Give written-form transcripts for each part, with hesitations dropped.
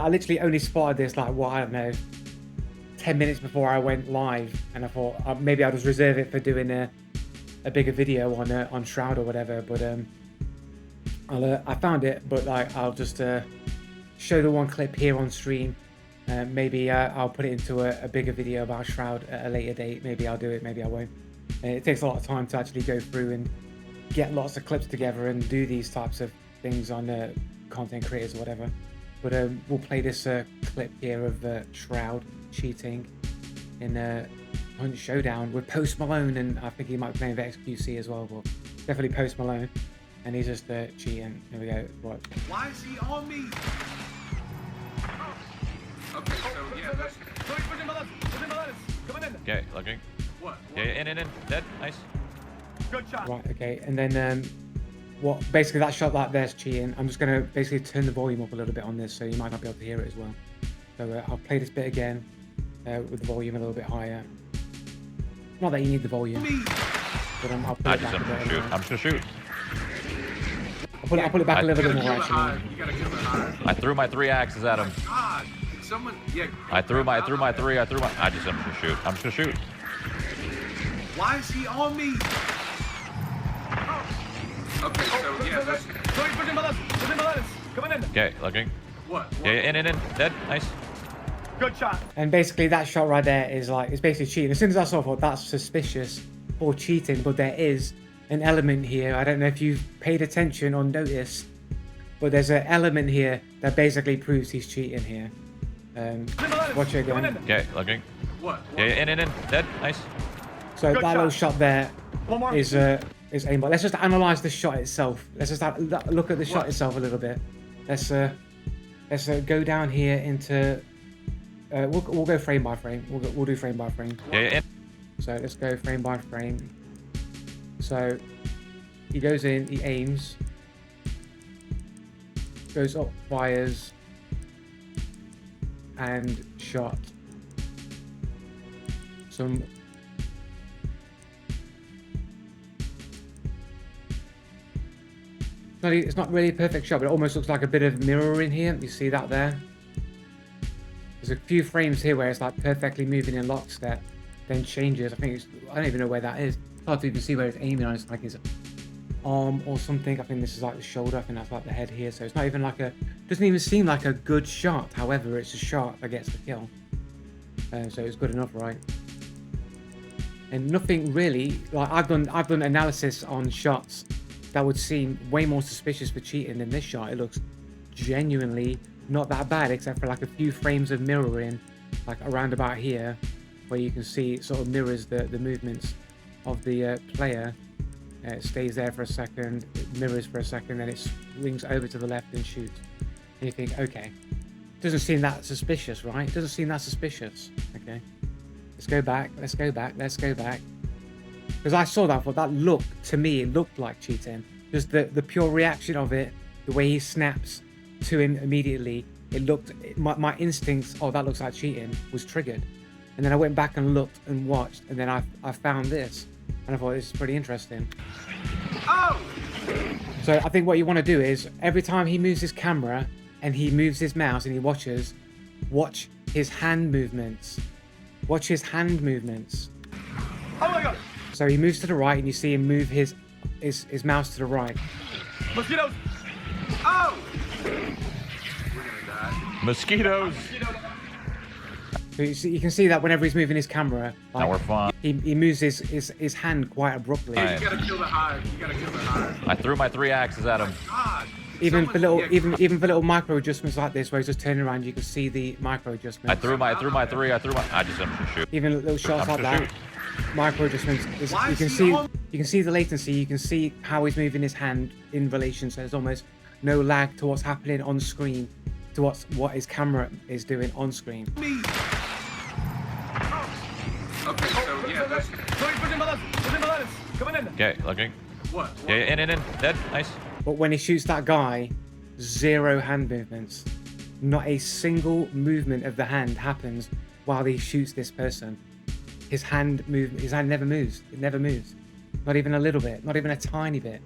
literally only spotted this like, what, I don't know, 10 minutes before I went live, and I thought maybe I'll just reserve it for doing a bigger video on Shroud or whatever. But I found it, but like I'll just show the one clip here on stream. Maybe I'll put it into a bigger video about Shroud at a later date. Maybe I'll do it, maybe I won't. It takes a lot of time to actually go through and get lots of clips together and do these types of things on content creators or whatever. But we'll play this clip here of Shroud cheating in on Showdown with Post Malone, and I think he might be playing with XQC as well, but definitely Post Malone, and he's just cheating. Here we go. Right. Why is he on me? Okay, so yeah, Okay, looking. What? Yeah, in. Dead. Nice. Good shot. Right, okay, and then what? Basically, that shot like there's cheating. I'm just gonna basically turn the volume up a little bit on this, so you might not be able to hear it as well. So I'll play this bit again with the volume a little bit higher. Not that you need the volume, but I'll put it back a bit. I'm just gonna shoot. I'll put it back a little bit more actually. You gotta kill the hive. I threw my 3 axes at him. God, someone, yeah. I threw my 3. I'm just gonna shoot. I'm just gonna shoot. Why is he on me? Okay, so yeah, Okay, looking. What? Yeah, in. Dead. Nice. Good shot. And basically that shot right there is like, it's basically cheating. As soon as I saw it, I thought that's suspicious for cheating, but there is an element here. I don't know if you've paid attention or noticed, but there's an element here that basically proves he's cheating here. Watch it again. Okay, looking. What? Yeah, in. Dead. Nice. So that little shot there is aimbot. Let's just analyze the shot itself. Let's just look at the shot itself a little bit. Let's go down here into. We'll go frame by frame. We'll do frame by frame. Yeah, in. So let's go frame by frame. So he goes in, he aims, goes up, fires, and shot. Some. It's not really a perfect shot, but it almost looks like a bit of mirror in here. You see that there? There's a few frames here where it's like perfectly moving in lockstep, then changes. I don't even know where that is. It's hard to even see where it's aiming on. It's like his arm or something. I think this is like the shoulder. I think that's like the head here. So it's not even like doesn't even seem like a good shot. However, it's a shot that gets the kill. So it's good enough, right? And nothing really, like I've done analysis on shots that would seem way more suspicious for cheating than this shot. It looks genuinely not that bad, except for like a few frames of mirroring, like around about here, where you can see it sort of mirrors the movements of the player. It stays there for a second, it mirrors for a second, then it swings over to the left and shoots. And you think, okay, doesn't seem that suspicious, right? It doesn't seem that suspicious. Okay, let's go back. Because I saw that, but that looked, to me, it looked like cheating. Just the pure reaction of it, the way he snaps to him immediately, it looked, my instincts, oh, that looks like cheating, was triggered. And then I went back and looked and watched, and then I found this, and I thought, this is pretty interesting. Oh! So I think what you want to do is, every time he moves his camera, and he moves his mouse, and he watches, watch his hand movements. Watch his hand movements. Oh my God! So he moves to the right, and you see him move his mouse to the right. Mosquitoes! Oh! We're gonna die. Mosquitoes. So you can see that whenever he's moving his camera, like, Now we're fine. he moves his hand quite abruptly. Yeah, you gotta kill the hive. I threw my 3 axes at him. God! Even for little micro adjustments like this, where he's just turning around, you can see the micro adjustments. I threw my 3. I just am just shoot. Even little shots like that, micro adjustments. You can see the latency. You can see how he's moving his hand in relation. So there's almost no lag to what's happening on screen, to what his camera is doing on screen. Okay, so yeah, Okay, looking. What? Yeah, in. Dead. Nice. But when he shoots that guy, 0 hand movements. Not a single movement of the hand happens while he shoots this person. His hand never moves. It never moves. Not even a little bit. Not even a tiny bit.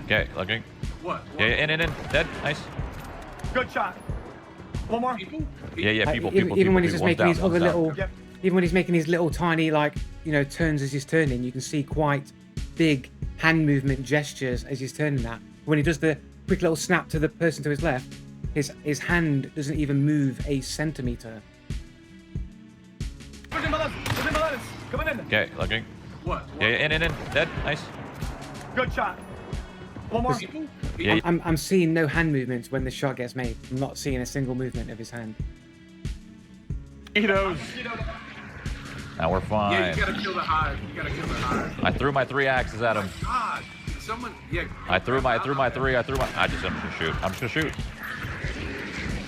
Okay, looking. What? Yeah, in. Dead. Nice. Good shot. One more. People? Yeah, Like, people. even when he's just One's making down, his other one's down. little, Yep. even when he's making his little tiny like turns as he's turning, you can see quite big hand movement gestures as he's turning that. When he does the quick little snap to the person to his left, his hand doesn't even move a centimeter. Coming in. Okay, looking. What? Yeah, in. Dead. Nice. Good shot. One more. Yeah, yeah. I'm seeing no hand movements when the shot gets made. I'm not seeing a single movement of his hand. Mosquitoes. Now we're Yeah, fine. you gotta kill the hive. You gotta kill the hive. I threw my 3 axes at him. God, someone. Yeah. I threw my 3. I'm just gonna shoot. I'm just gonna shoot.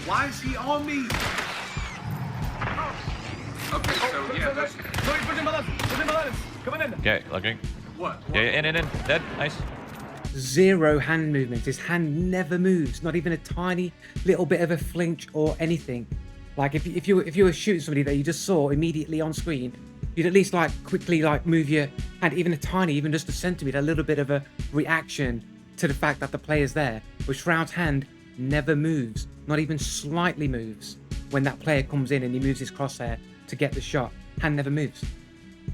Why is he on me? Okay, so yeah, that's coming in. Okay, looking. What? Yeah, in. Dead. Nice. Zero hand movements. His hand never moves, not even a tiny little bit of a flinch or anything. Like if you were shooting somebody that you just saw immediately on screen, you'd at least like quickly like move your hand, even a tiny, even just a centimeter, a little bit of a reaction to the fact that the player's there. But Shroud's hand never moves, not even slightly moves when that player comes in and he moves his crosshair to get the shot. Hand never moves.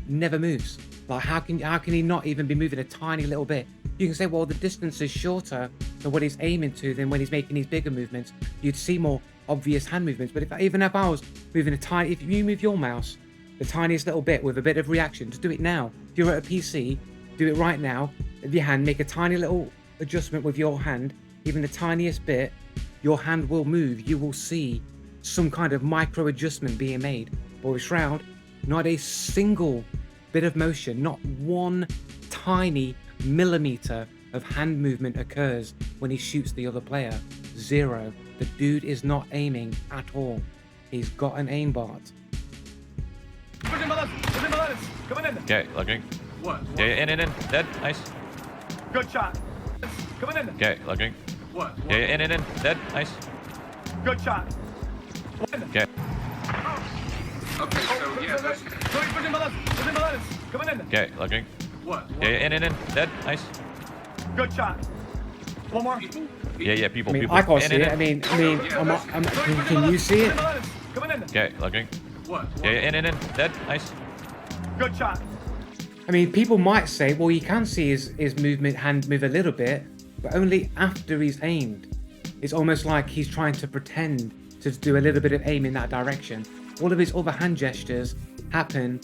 Never moves. Like how can he not even be moving a tiny little bit? You can say, well, the distance is shorter than what he's aiming to than when he's making these bigger movements. You'd see more obvious hand movements. But even if I was moving if you move your mouse the tiniest little bit with a bit of reaction, just do it now. If you're at a PC, do it right now. With your hand, make a tiny little adjustment with your hand, even the tiniest bit, your hand will move. You will see some kind of micro adjustment being made. But with Shroud, not a single bit of motion, not one tiny millimeter of hand movement occurs when he shoots the other player. Zero. The dude is not aiming at all. He's got an aimbot. Coming in. Okay, looking. What? Yeah, in. Dead. Nice. Good shot. Coming in. Okay, looking. What? Yeah, in. Dead. Nice. Good shot. Okay. Okay, so yeah, that's coming in. Okay, looking. What? Yeah, in. Dead. Nice. Good shot. One more. Yeah, people. I mean, people. I can't In, see in. it. I mean, can you see it? Coming in. Okay, looking. What? Yeah, in. Dead. Nice. Good shot. I mean, people might say, well, you can see his movement, hand move a little bit, but only after he's aimed. It's almost like he's trying to pretend to do a little bit of aim in that direction. All of his other hand gestures happen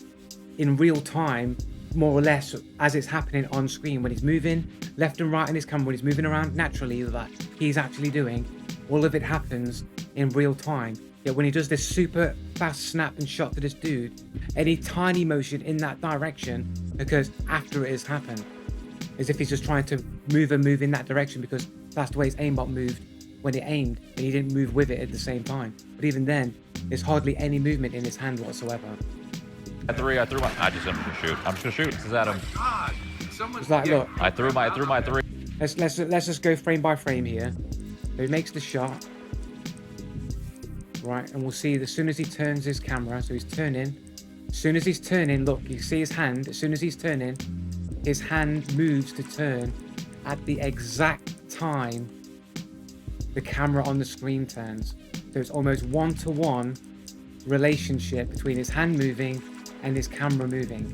in real time, more or less, as it's happening on screen. When he's moving left and right in his camera, when he's moving around naturally, that he's actually doing, all of it happens in real time. Yet when he does this super fast snap and shot to this dude, any tiny motion in that direction occurs after it has happened. As if he's just trying to move in that direction because that's the way his aimbot moved when it aimed, and he didn't move with it at the same time. But even then, there's hardly any movement in his hand whatsoever. I threw my. I'm just gonna shoot. I'm just gonna shoot. This is at him. God, someone. It's like, look, I threw my 3. let's just go frame by frame here. So he makes the shot, right, and we'll see as soon as he turns his camera. So he's turning. As soon as he's turning, look, you see his hand. As soon as he's turning, his hand moves to turn at the exact time the camera on the screen turns. So it's almost one-to-one relationship between his hand moving and his camera moving.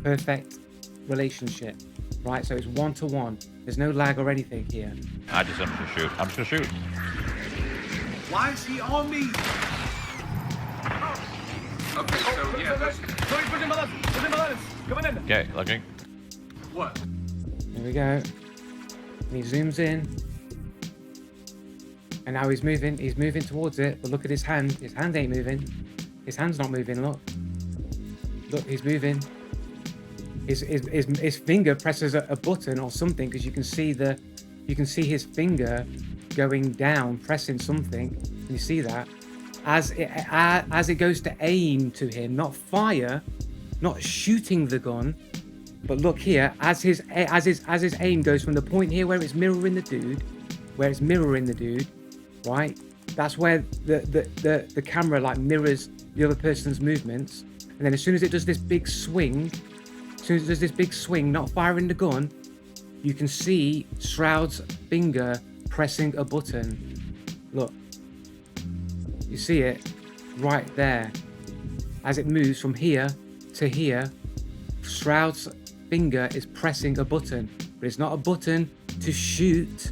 Perfect relationship, right? So it's one-to-one. There's no lag or anything here. I'm just gonna shoot. I'm just gonna shoot. Why is he on me? Okay, so yeah, that's coming in. Okay, looking. What? There we go. And he zooms in. And now he's moving towards it, but look at his hand. His hand ain't moving. His hand's not moving, look. Look, he's moving. His finger presses a button or something, because you can see his finger going down, pressing something. Can you see that? As it goes to aim to him, not fire, not shooting the gun, but look here, as his aim goes from the point here where it's mirroring the dude, right? That's where the camera like mirrors the other person's movements, and then as soon as it does this big swing, not firing the gun, you can see Shroud's finger pressing a button. Look. You see it right there. As it moves from here to here, Shroud's finger is pressing a button. But it's not a button to shoot.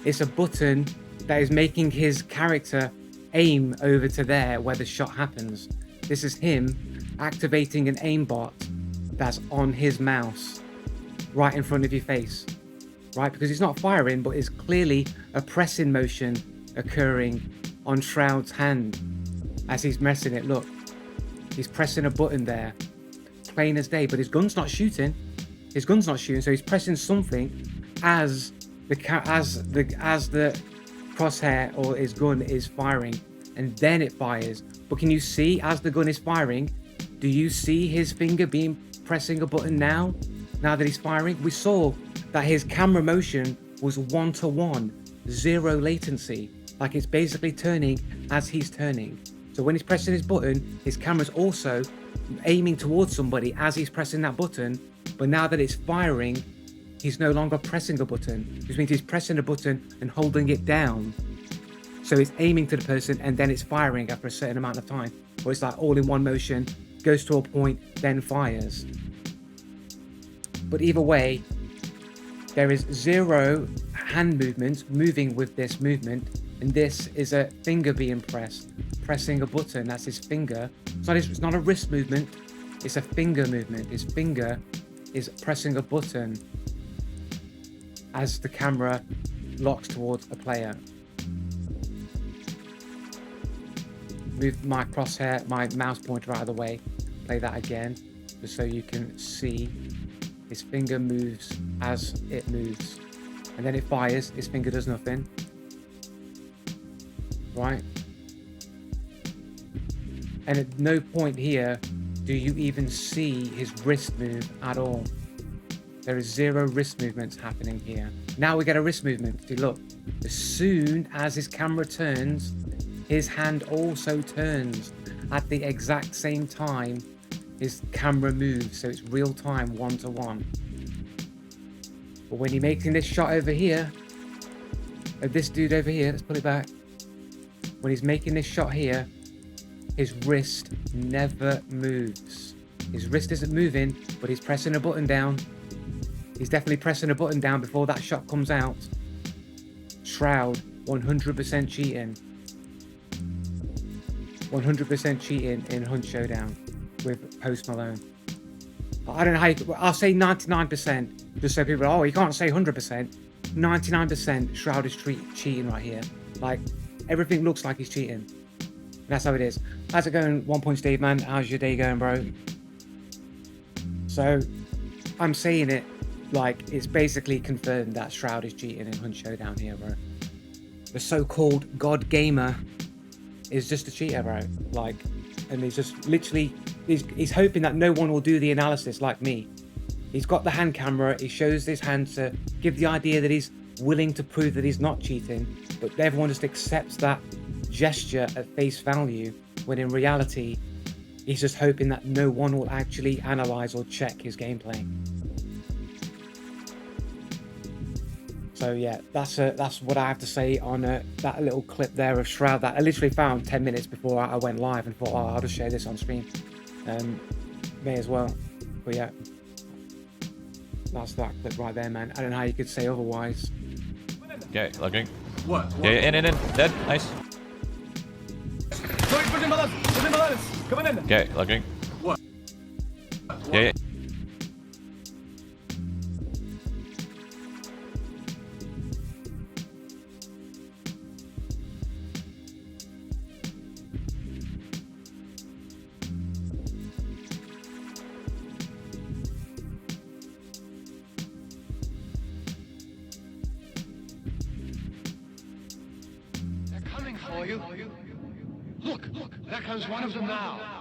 It's a button that is making his character aim over to there where the shot happens. This is him activating an aimbot that's on his mouse right in front of your face. Right? Because he's not firing, but it's clearly a pressing motion occurring on Shroud's hand as he's messing it. Look, he's pressing a button there, plain as day, but his gun's not shooting. His gun's not shooting, so he's pressing something as the crosshair or his gun is firing, and then it fires. But can you see as the gun is firing? Do you see his finger being pressing a button now? Now that he's firing, we saw that his camera motion was 1-to-1, 0 latency. Like it's basically turning as he's turning. So when he's pressing his button, his camera's also aiming towards somebody as he's pressing that button. But now that it's firing, he's no longer pressing a button, which means he's pressing a button and holding it down. So it's aiming to the person and then it's firing after a certain amount of time. Or it's like all in one motion, goes to a point, then fires. But either way, there is 0 hand movement moving with this movement. And this is a finger being pressing a button. That's his finger. It's not a wrist movement. It's a finger movement. His finger is pressing a button as the camera locks towards a player. Move my crosshair, my mouse pointer out of the way. Play that again, just so you can see his finger moves as it moves. And then it fires. His finger does nothing. Right? And at no point here do you even see his wrist move at all. There is 0 wrist movements happening here. Now we get a wrist movement. See, look. As soon as his camera turns, his hand also turns at the exact same time his camera moves. So it's real time, 1-to-1. But when you're making this shot over here, of this dude over here, let's put it back. When he's making this shot here, his wrist never moves. His wrist isn't moving, but he's pressing a button down. He's definitely pressing a button down before that shot comes out. Shroud, 100% cheating. 100% cheating in Hunt Showdown with Post Malone. I don't know how I'll say 99%, just so people, you can't say 100%. 99% Shroud is cheating right here. Like, everything looks like he's cheating. That's how it is. How's it going, 1 Point Steve, man? How's your day going, bro? So, I'm saying it like it's basically confirmed that Shroud is cheating in Hunt Showdown here, bro. The so-called God Gamer is just a cheater, bro. Like, and he's just literally, he's hoping that no one will do the analysis like me. He's got the hand camera, he shows his hand to give the idea that he's willing to prove that he's not cheating, but everyone just accepts that gesture at face value, when in reality, he's just hoping that no one will actually analyze or check his gameplay. So yeah, that's what I have to say on that little clip there of Shroud that I literally found 10 minutes before I went live and thought, I'll just share this on stream. May as well. But yeah, that's that clip right there, man. I don't know how you could say otherwise. Okay, looking. What? Yeah, in. Dead. Nice. Okay, looking. What? Yeah. They're coming for you. Look, there comes one of them now.